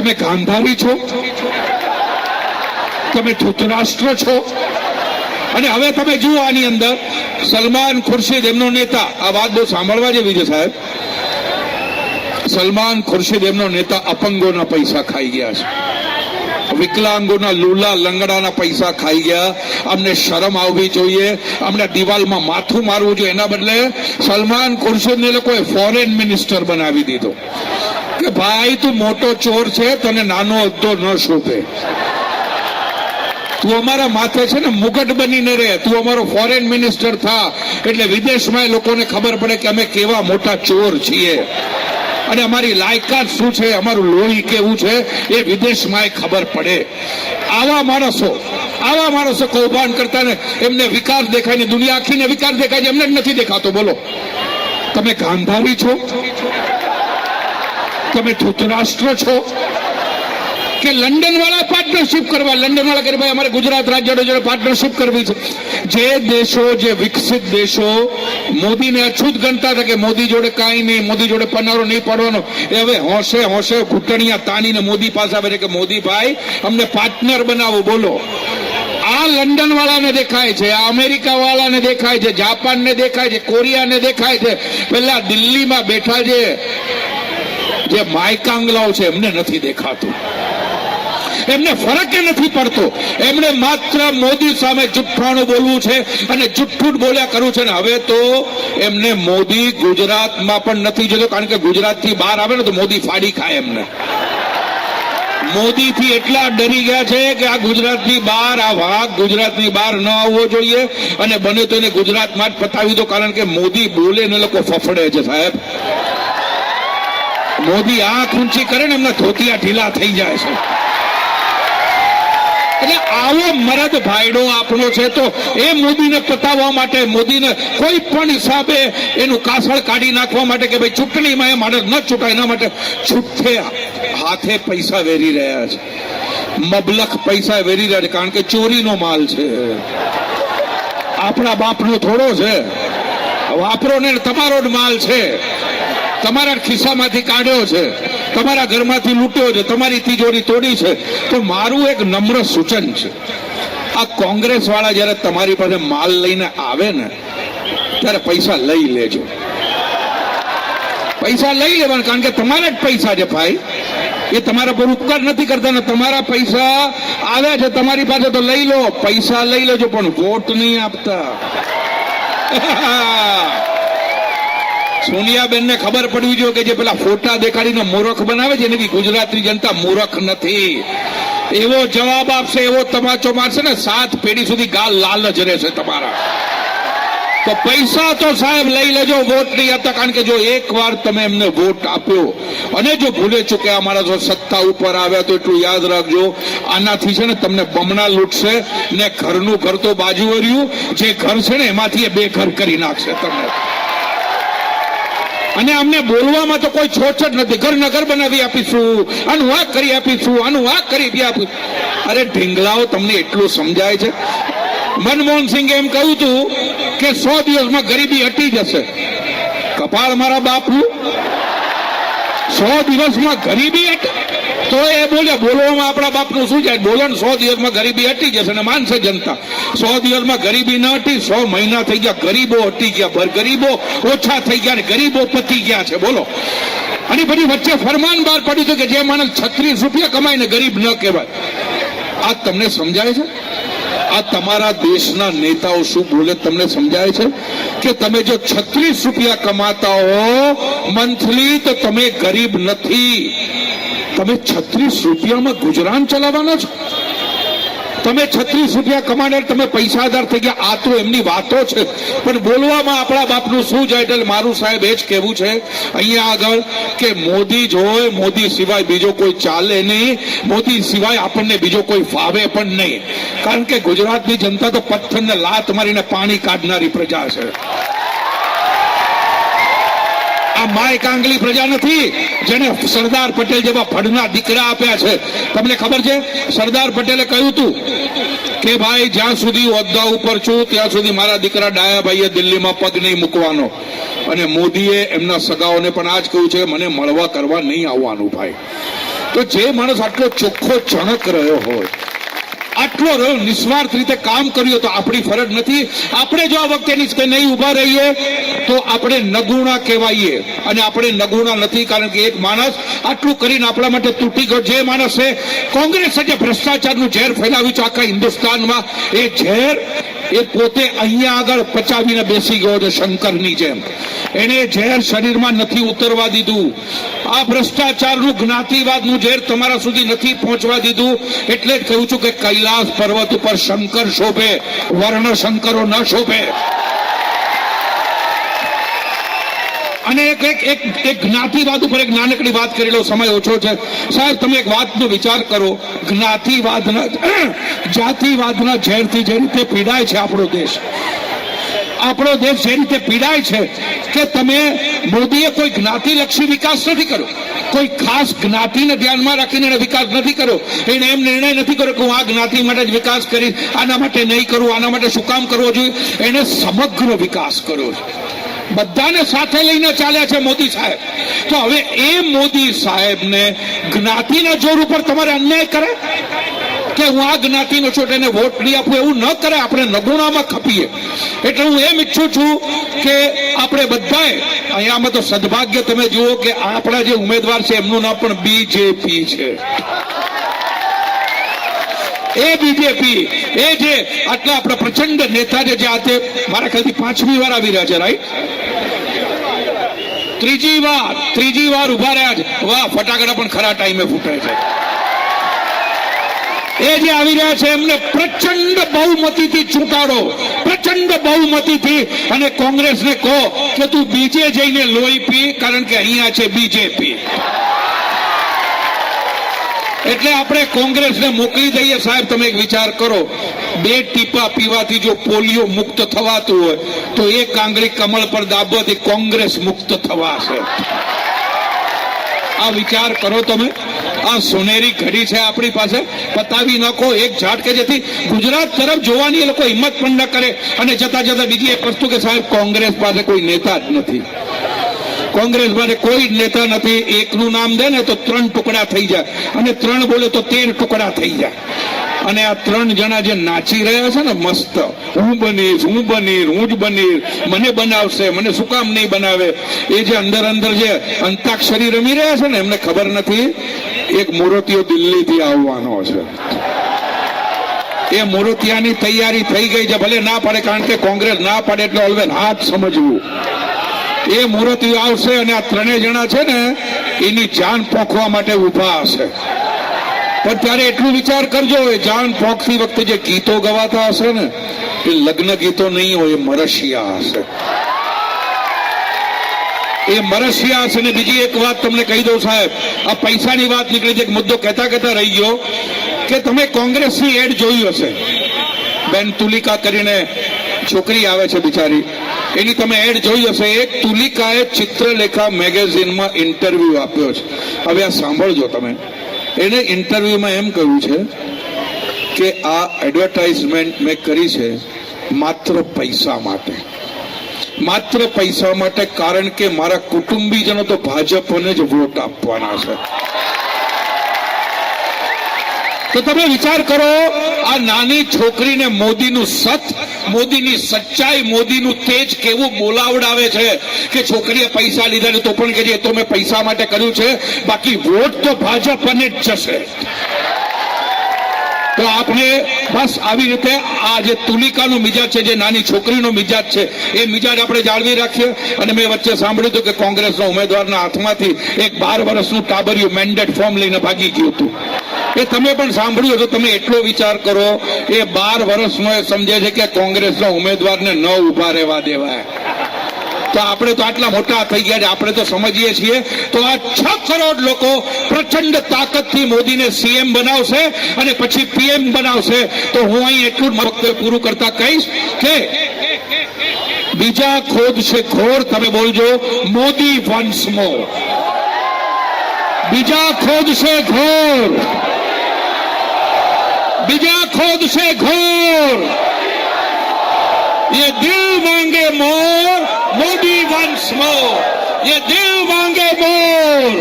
તમે ગાંધારી છો, તમે ધૃતરાષ્ટ્ર છો. અને હવે તમે જુઓ આની અંદર સલમાન ખુરશીદ એમનો નેતા, આ વાત બહુ સાંભળવા જેવી છે સાહેબ. સલમાન ખુરશીદ એમનો નેતા અપંગોના પૈસા ખાઈ ગયા છે, વિકલાંગોના લૂલા લંગડાના પૈસા ખાઈ ગયા. અમને શરમ આવવી જોઈએ, અમને દિવાલમાં માથું મારવું જોઈએ. એના બદલે સલમાન ખુરશીદને લોકોએ ફોરેન મિનિસ્ટર બનાવી દીધો કે ભાઈ તું મોટો ચોર છે, તને નાનો હોદ્દો ન શોભે, તું અમારા માથે છે ને મુગટ બનીને રહે, તું અમારો ફોરેન મિનિસ્ટર થા, એટલે વિદેશમાં લોકોને ખબર પડે કે અમે કેવા મોટા ચોર છીએ અને અમારી લાયકાત શું છે, અમારું લોહી કેવું છે એ વિદેશમાં ખબર પડે. આવા માણસો કૌભાંડ કરતા ને એમને વિકાસ દેખાય ને દુનિયા આખીને વિકાસ દેખાય છે, એમને જ નથી દેખાતો. બોલો, તમે ગાંધારી છો, તમે ધૃતરાષ્ટ્ર છો કે લંડન વાળા પાર્ટનરશિપ કરવા, લંડન વાળા કે ભાઈ અમારે ગુજરાત રાજ્ય જોડે પાર્ટનરશિપ કરવી છે. જે દેશો, જે વિકસિત દેશો મોદીને અછૂત ગણતા હતા કે મોદી જોડે કાંઈ નહીં, મોદી જોડે પનારો નહીં પડવાનો, એ હવે હોશે ઘૂંટણિયા તાણીને મોદી પાસે આવે કે મોદી ભાઈ અમને પાર્ટનર બનાવો. બોલો, આ લંડન વાળાને દેખાય છે, આ અમેરિકા વાળાને દેખાય છે, જાપાનને દેખાય છે, કોરિયાને દેખાય છે. પેલા દિલ્હીમાં બેઠા જે માયકાંગલાઓ છે એમને નથી દેખાતું, એમને ફરક નથી પડતો. એમને માત્ર મોદી સામે જુઠ્ઠાણું બોલવું છે અને જુઠ્ઠું બોલ્યા કરવું છે. ને હવે તો એમને મોદી ગુજરાતમાં પણ નથી જતો, કારણ કે ગુજરાતથી બહાર આવે ને તો મોદી ફાડી ખાય એમને. મોદીથી એટલા ડરી ગયા છે કે આ ગુજરાતની બહાર, આ વાઘ ગુજરાતની બહાર ન આવવો જોઈએ અને બને તો એને ગુજરાતમાં જ પતાવી દો, કારણ કે મોદી બોલે ને લોકો ફફડે છે સાહેબ. મોદી આંખ ઊંચી કરે ને એમના ધોતિયા ઢીલા થઈ જાય છે. એટલે આવો મરદ ભાઈડો આપણો છે, તો એ મોદીને પતાવવા માટે, મોદીને કોઈ પણ હિસાબે એનું કાસળ કાઢી નાખવા માટે કે ભાઈ ચૂંટણીમાં એ માણસ ન ચૂંટાય, એના માટે છૂટે હાથે પૈસા વેરી રહ્યા છે, મબલખ પૈસા વેરી રહ્યા છે, કારણ કે ચોરીનો માલ છે, આપણા બાપનો થોડો છે. વાપરો ને તમારો જ માલ છે, તમારા ખિસ્સામાંથી કાઢ્યો છે, તમારા ઘરમાંથી લૂંટ્યો છે, તમારી તિજોરી તોડી છે. તો મારું એક નમ્ર સૂચન છે, આ કોંગ્રેસ વાળા જયારે તમારી પાસે માલ લઈને આવે ને ત્યારે પૈસા લઈ લેજો, પૈસા લઈ લેવાના, કારણ કે તમારા જ પૈસા છે ભાઈ, એ તમારા પર ઉપકાર નથી કરતા ને. તમારા પૈસા આવ્યા છે તમારી પાસે તો લઈ લો, પૈસા લઈ લેજો, પણ વોટ નહીં આપતા. સોનિયાબેન ને ખબર પડવી જોઈએ કે જે પેલા ફોટા દેખાડીને મૂર્ખ બનાવે છે એની ગુજરાતની જનતા મૂર્ખ નથી. એવો જવાબ આપશે, એવો તમાચો મારશે ને 7 પેઢી સુધી ગાલ લાલ જ રહેશે તમારા. તો પૈસા તો સાહેબ લઈ લેજો, વોટ નહીં આપતા, કારણ કે જો એકવાર તમે એમને વોટ આપ્યો અને જો ભૂલે ચૂક્યા અમારા જો સત્તા ઉપર આવ્યા તો એટલું યાદ રાખજો, આનાથી છે ને તમને બમણા લૂંટશે ને ઘરનું ઘર તો બાજુ રહ્યું, જે ઘર છે ને એમાંથી એ 2 ઘર કરી નાખશે તમને. અને અમને બોલવામાં તો કોઈ છોછ જ નથી. ઘર બનાવી આપીશું, આનું આ કરી આપીશું, આનું આ કરી આપીશું. અરે ઢીંગલાઓ, તમને એટલું સમજાય છે? મનમોહન સિંઘે એમ કહ્યું હતું કે 100 દિવસમાં ગરીબી હટી જશે. કપાળ મારા બાપનું, 100 દિવસમાં ગરીબી હટે? તો એ બોલવામાં આપણા બાપનું શું જાય? બોલો ને 100 દિવસમાં ગરીબી હટી જશે ને માનશે જનતા. 100 દિવસમાં ગરીબી ન હટી, 100 મહિના થઈ ગયા, ગરીબો હટી ગયા, ગરીબો ઓછા થઈ ગયા ને ગરીબો પતી ગયા છે. બોલો. અને પછી વચ્ચે ફરમાન બહાર પડ્યું હતું કે જે માણસ 36 રૂપિયા કમાય ને ગરીબ ન કહેવાય. આ તમને સમજાય છે? આ તમારા દેશના નેતાઓ શું બોલે તમને સમજાય છે? કે તમે જો 36 રૂપિયા કમાતા હો મંથલી તો તમે ગરીબ નથી. તમે 36 રૂપિયામાં ગુજરાન ચલાવવાના છો? તમે 36 રૂપિયા કમાનાર તમે પૈસાદાર થઈ ગયા. આ તો એમની વાતો છે, પણ બોલવામાં આપણા બાપનું શું જાય? એટલે મારું સાહેબ એ જ કહેવું છે અહીંયા આગળ કે મોદી જ હોય, મોદી સિવાય બીજો કોઈ ચાલે નહીં, મોદી સિવાય આપણને બીજો કોઈ ફાવે પણ નહીં. કારણ કે ગુજરાતની જનતા તો પથ્થરને લાત મારીને પાણી કાઢનારી પ્રજા છે. આ માય કાંગલી પ્રજા નથી જેને સરદાર પટેલ જેવા ભડના દીકરા આપ્યા છે. તમને ખબર છે સરદાર પટેલે કહ્યું હતું કે ભાઈ જ્યાં સુધી હોદ્દા ઉપર છું ત્યાં સુધી મારા દીકરા ડાયાભાઈએ દિલ્હીમાં પગ નહીં મૂકવાનો. અને મોદીએ એમના સગાઓને પણ આ જ કહ્યું છે મને મળવા કરવા નહીં આવવાનું ભાઈ. તો જે માણસ આટલો ચોખ્ખો ચણક રહ્યો હોય, આટલો નિસ્વાર્થ રીતે કામ કર્યું, તો આપણી ફરજ નથી? આપણે જો આ વખતે નહીં ઉભા રહીએ તો આપણે નગુણા કહેવાઈએ, અને આપણે નગુણા નથી, કારણ કે એક માણસ આટલું કરીને આપણા માટે તૂટી ગયો. જે માણસે કોંગ્રેસે જે ભ્રષ્ટાચારનું ઝેર ફેલાવ્યું છે આખા હિન્દુસ્તાનમાં, એ ઝેર એ પોતે અહીંયા આગળ પચાવીને બેસી ગયો છે શંકરની જેમ. એને ઝેર શરીરમાં નથી ઉતરવા દીધું. આ ભ્રષ્ટાચારનું જ્ઞાતિવાદનું ઝેર તમારા સુધી નથી પહોંચવા દીધું. એટલે જ કહું છું કે કૈલાસ પર્વત ઉપર શંકર શોભે, વર્ણ શંકરો ન શોભે. અને એક જ્ઞાતિવાદ ઉપર એક નાનકડી વાત કરી લો, સમય ઓછો છે સાહેબ. તમે એક વાતનો વિચાર કરો, જ્ઞાતિવાદના જાતિવાદના ઝેરથી જે રીતે પીડાય છે આપણો દેશ જે રીતે પીડાય છે, કે તમે મોદીએ કોઈ જ્ઞાતિલક્ષી વિકાસ નથી કર્યો, કોઈ ખાસ જ્ઞાતિને ધ્યાનમાં રાખીને વિકાસ નથી કર્યો. એને એમ નિર્ણય નથી કર્યો કે હું આ જ્ઞાતિ માટે જ વિકાસ કરીશ, આના માટે નહીં કરું, આના માટે શું કામ કરવો જોઈએ. એને સમગ્ર વિકાસ કર્યો છે, બધાને સાથે લઈને ચાલ્યા છે મોદી સાહેબ. તો હવે એ મોદી સાહેબને જ્ઞાતિના જોર ઉપર તમારે અન્યાય કરે કે હું આ જ્ઞાતિનો છું એને વોટ નહીં આપું, એવું ન કરે. આપણે નગુણામાં ખપીએ. એટલે હું એમ ઈચ્છું છું કે આપણે બધાએ અહીંયામાં તો સદભાગ્ય તમે જુઓ કે આપણા જે ઉમેદવાર છે એમનું નામ પણ બીજેપી છે. એ બીજેપી, એ જે આટલા આપણા પ્રચંડ નેતા છે, જે આજે મારા ખ્યાલથી 5મી વાર આવી રહ્યા છે, રાઈટ? ત્રીજી વાર ઉભા રહ્યા છે. વાહ, ફટાકડા પણ ખરા ટાઈમે ફૂટે છે. એ જે આવી રહ્યા છે એમને પ્રચંડ બહુમતીથી ચૂંટાડો, પ્રચંડ બહુમતીથી. અને કોંગ્રેસને કહો કે તું બીજે જઈને લોહી પી, કારણ કે અહીંયા છે બીજેપી. એટલે આપણે કોંગ્રેસને મોકલી દઈએ. સાહેબ તમે એક વિચાર કરો, 2 ટીપા પીવાથી જો પોલિયો મુક્ત થવાતું હોય તો એક આંગળી કમળ પર દાબવાથી કોંગ્રેસ મુક્ત થવાશે. આ વિચાર કરો તમે. આ સોનેરી ઘડી છે આપણી પાસે, પતાવી નાખો એક ઝાટકે, જેથી ગુજરાત તરફ જોવાની એ લોકો હિંમત પણ ન કરે. અને જતા જતા બીજી એક વસ્તુ કે સાહેબ કોંગ્રેસ પાસે કોઈ નેતા જ નથી. કોંગ્રેસ માટે કોઈ જ નેતા નથી. એકનું નામ દે ને તો 3 ટુકડા થઈ જાય, અને 3 બોલે તો 13 ટુકડા થઈ જાય. અને આ 3 જણા જે નાચી રહ્યા છે ને મસ્ત, હું બનીશ, હું જ બનીશ, મને બનાવશે, મને શું કામ નહીં બનાવે, એ જે અંદર જે અંતાક્ષરી રમી રહ્યા છે ને, એમને ખબર નથી એક મોરતીયો દિલ્હીથી આવવાનો છે. એ મોરતિયાની તૈયારી થઈ ગઈ છે. ભલે ના પાડે, કારણ કે કોંગ્રેસ ના પાડે એટલે ઓલવેઝ હાથ સમજવું. એ મૂર્તિઓ આવશે અને આ 3 જણા છે ને એની જાન પોખવા માટે ઉભા હશે. પણ ત્યારે એટલું વિચાર કરજો, એ જાન પોખતી વખતે જે ગીતો ગવાતા હશે ને, એ લગ્ન ગીતો નહીં હોય, એ મરશિયા હશે. એ મરશિયા હશે. ને બીજી એક વાત તમને કહી દઉં સાહેબ, આ પૈસાની વાત નીકળી છે, એક મુદ્દો કહેતા રહી ગયો કે તમે કોંગ્રેસની એડ જોઈ હશે. બેન તુલિકા કરીને છોકરી આવે છે બિચારી, એની તમે એડ જોઈ હશે. એક તુલિકાએ ચિત્રલેખા મેગેઝિનમાં ઇન્ટરવ્યુ આપ્યો છે. હવે આ સાંભળજો તમે. એને ઇન્ટરવ્યુમાં એમ કહ્યું છે કે આ એડવર્ટાઇઝમેન્ટ મેં કરી છે માત્ર પૈસા માટે, કારણ કે મારા કુટુંબીજનો તો ભાજપને જ વોટ આપવાના છે. તો તમે વિચાર કરો, આ નાની છોકરીને મોદીનું મોદીની સચ્ચાઈ, મોદીનું તેજ કેવું બોલાવડાવે છે કે છોકરીએ પૈસા લીધા ને તો પણ કે તો મેં પૈસા માટે કર્યું છે, બાકી વોટ તો ભાજપને જ જશે. તો આપણે બસ આવી રીતે આ જે તુલિકાનો મિજાજ છે, જે નાની છોકરીનો મિજાજ છે, એ મિજાજ આપણે જાળવી રાખીએ. અને મેં વચ્ચે સાંભળ્યું હતું કે કોંગ્રેસના ઉમેદવારના હાથમાંથી એક 12 વર્ષનું ટાબરિયું મેન્ડેટ ફોર્મ લઈને ભાગી ગયું હતું. એ તમે પણ સાંભળ્યું તો તમે એટલો વિચાર કરો, એ 12 વર્ષનો એ સમજે છે કે કોંગ્રેસના ઉમેદવારને ન ઉભા રહેવા દેવાય. તો આપણે તો આટલા મોટા થઈ ગયા છે, આપણે તો સમજીએ છીએ. તો આ 6 કરોડ લોકો પ્રચંડ તાકાતથી મોદીને સીએમ બનાવશે અને પછી પીએમ બનાવશે. તો હું અહીં એટલું વખતે પૂરું કરતા કહીશ કે બીજા ખોદ છે ઘોર, તમે બોલજો મોદી વન્સ મોર. બીજા ખોદ છે ઘોર, બીજા ખોદ છે ઘोर. ये दिल मांगे मोर, मोदी वंस मोर. ये दिल मांगे मोर.